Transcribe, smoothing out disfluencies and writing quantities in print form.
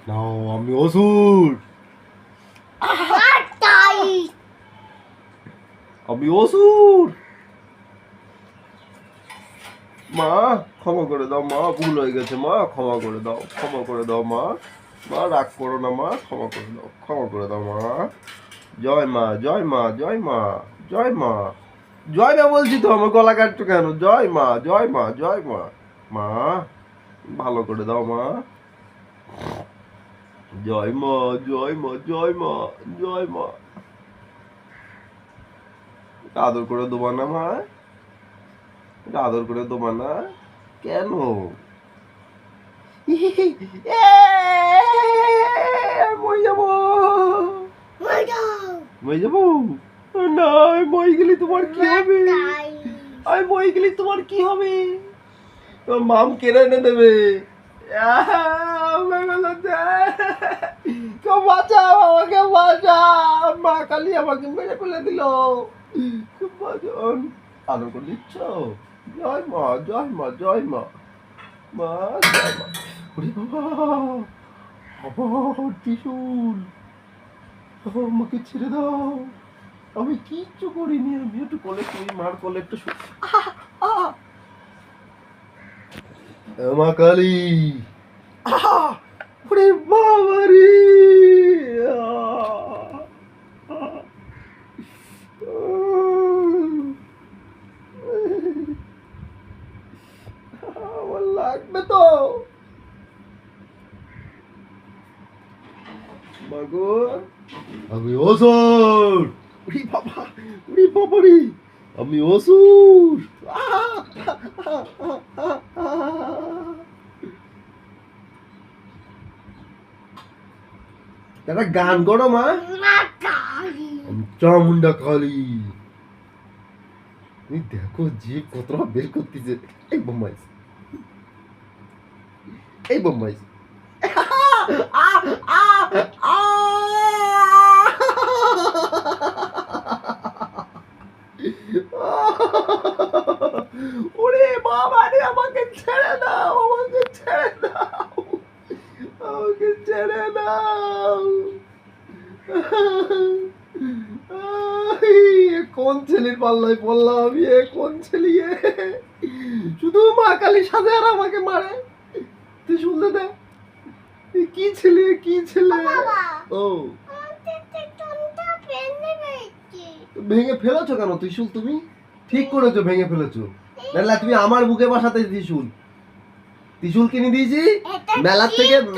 নাও আমি অসুর, আমি অসুর। মা ক্ষমা করে দাও মা, ভুল হয়ে গেছে মা, ক্ষমা করে দাও, ক্ষমা করে দাও মা। মা রাগ করো না মা, ক্ষমা করে দাও, ক্ষমা করে দাও মা। জয় মা, জয় মা, জয় মা, জয় মা। জয় মা বলছি তো, আমার গলা কাটছো কেন? জয় মা, জয় মা, জয় মা। মা ভালো করে দাও মা। জয় মা, জয় মা, জয় মা, জয় মা। আদর করে দেবা না মা? আদর করে দেবা না? কেন? মই যাবো, মই যাবো না। মই গেলে তোমার কি হবে? আমি মই গেলে তোমার কি হবে? তোমার মাম কেড়ে এনে দেবে। কেউ বাঁচাও, আমাকে বাঁচাও, মা কালী আমাকে মেরে ফেলে দিল। আদর করে দিচ্ছ? জয় মা, জয় মা, জয় মা। মা জয় মা। ওরে বাবা, আবার ত্রিশূল। আমাকে ছেড়ে দাও, আমি কিচ্ছু করিনি। আমি একটু কোলে, তুই মার কোলে একটু মা কালী। ওরে বাবা রে, আমার লাগবে তো মাগো। আমি অসুর। উরি বাবা, উরি বাবা রে, আমি অসুর। একটা গান করো মা। চামুন্ডা কালী। তুমি দেখো যে কতটা বের করতেছে। এই বোম্বাইস, এই বোম্বাইস। ওরে বাবা রে, আমাকে ছেড়ে দাও, আমাকে ছেড়ে দাও, আমাকে ছেড়ে দাও। কোন ছেলের পাল্লায় পড়লাম আমি? কোন ছেলে? শুধু মা কালীর সাথে আর আমাকে মারে। তুই শুনতে দে, কি ছেলে, কি ছেলে? ও ভেঙে ফেলেছো কেন ত্রিশূল? তুমি ঠিক করেছো, ভেঙে ফেলেছো। নাহলে তুমি আমার বুকে বসাতে ত্রিশূল, ত্রিশূল কিনে দিয়েছি মেলার থেকে।